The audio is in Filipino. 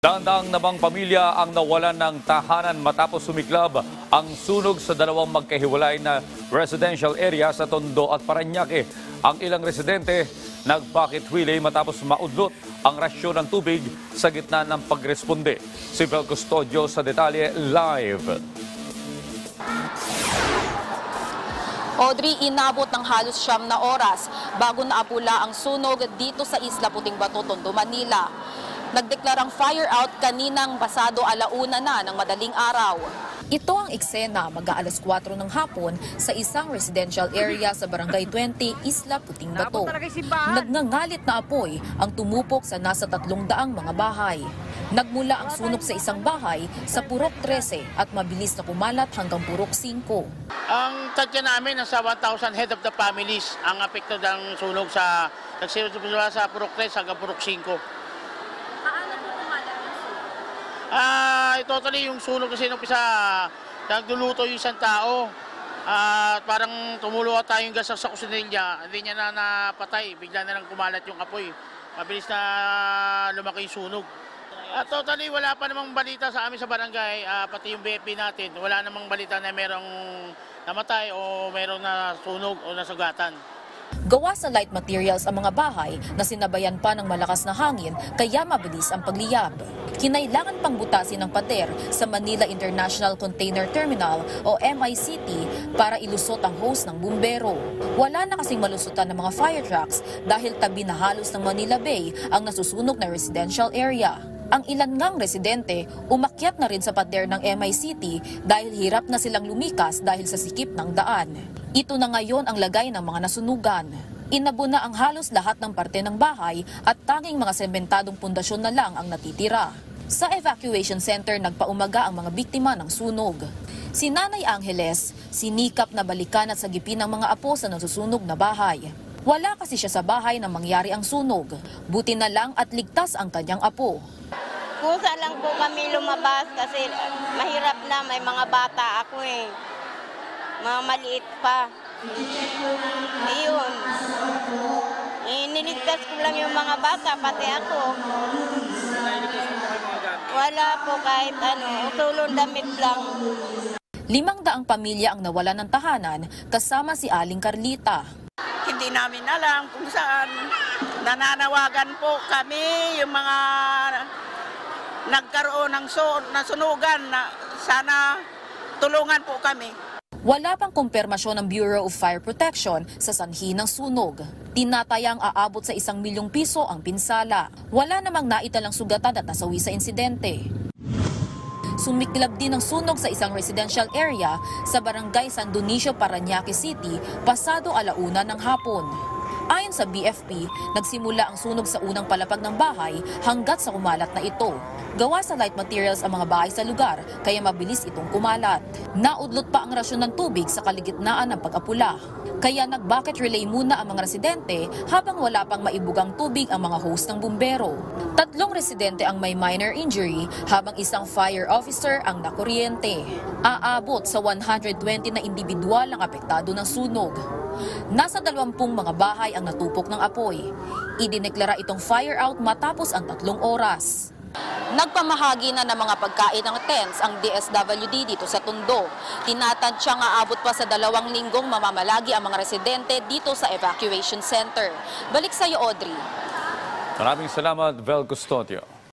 Daang-daang namang pamilya ang nawalan ng tahanan matapos sumiklab ang sunog sa dalawang magkahiwalay na residential area sa Tondo at Parañaque. Ang ilang residente nagpakitwili matapos maudlot ang rasyon ng tubig sa gitna ng pagresponde. Si Vel Custodio sa detalye live. Audrey, inabot ng halos 9 na oras bago naapula ang sunog dito sa Isla Puting Bato, Tondo, Manila. Nagdeklarang fire out kaninang pasado 1:00 na ng madaling araw. Ito ang eksena mag-aalas 4 ng hapon sa isang residential area sa Barangay 20, Isla Puting Bato. Nagngangalit na apoy ang tumupok sa nasa 300 mga bahay. Nagmula ang sunog sa isang bahay sa Purok 13 at mabilis na kumalat hanggang Purok 5. Ang tadya namin, nasa 1,000 head of the families ang apekto ng sunog sa nagsimula sa Purok 3 hanggang Purok 5. Totally yung sunog kasi nung pisa nagduluto yung isang tao. Parang tumulo tayong gas sa kusinilya, hindi niya na napatay, bigla na lang kumalat yung apoy. Mabilis na lumaki yung sunog. Totally wala pa namang balita sa amin sa barangay, pati yung BFP natin, wala namang balita na merong namatay o merong nasunog o nasugatan. Gawa sa light materials ang mga bahay na sinabayan pa ng malakas na hangin kaya mabilis ang pagliyab. Kinailangan pang butasin ng pader sa Manila International Container Terminal o MICT para ilusot ang hose ng bumbero. Wala na kasing malusutan ng mga fire trucks dahil tabi na halos ng Manila Bay ang nasusunog na residential area. Ang ilan ngang residente umakyat na rin sa pader ng MICT dahil hirap na silang lumikas dahil sa sikip ng daan. Ito na ngayon ang lagay ng mga nasunugan. Inabo na ang halos lahat ng parte ng bahay at tanging mga sementadong pundasyon na lang ang natitira. Sa evacuation center nagpaumaga ang mga biktima ng sunog. Si Nanay Angeles, sinikap na balikan at sagipin ang mga apo sa nasusunog na bahay. Wala kasi siya sa bahay nang mangyari ang sunog. Buti na lang at ligtas ang kanyang apo. Kusa lang po kami lumabas kasi mahirap na, may mga bata ako mga maliit pa. Iyon. Niligtas ko lang yung mga bata, pati ako. Wala po kahit usulong damit lang. 500 pamilya ang nawalan ng tahanan kasama si Aling Carlita. Hindi namin alam kung saan. Nananawagan po kami yung mga nagkaroon ng nasunugan na sana tulungan po kami. Wala pang kumpirmasyon ng Bureau of Fire Protection sa sanhi ng sunog. Tinatayang aabot sa 1 milyong piso ang pinsala. Wala namang naitalang sugatan at nasawi sa insidente. Sumiklab din ang sunog sa isang residential area sa Barangay San Dionisio, Parañaque City pasado 1:00 ng hapon. Ayon sa BFP, nagsimula ang sunog sa unang palapag ng bahay hanggat sa kumalat na ito. Gawa sa light materials ang mga bahay sa lugar, kaya mabilis itong kumalat. Naudlot pa ang rasyon ng tubig sa kaligitnaan ng pag-apula. Kaya nag-bucket relay muna ang mga residente habang wala pang maibugang tubig ang mga hose ng bumbero. 3 residente ang may minor injury habang isang fire officer ang nakuryente. Aabot sa 120 na individual ang apektado ng sunog. Nasa 20 mga bahay ang natupok ng apoy. Idineklara itong fire out matapos ang 3 oras. Nagpamahagi na ng mga pagkain ng tents ang DSWD dito sa Tondo. Tinatadsyang aabot pa sa 2 linggong mamamalagi ang mga residente dito sa evacuation center. Balik sa iyo, Audrey. Maraming salamat, Vel Custodio.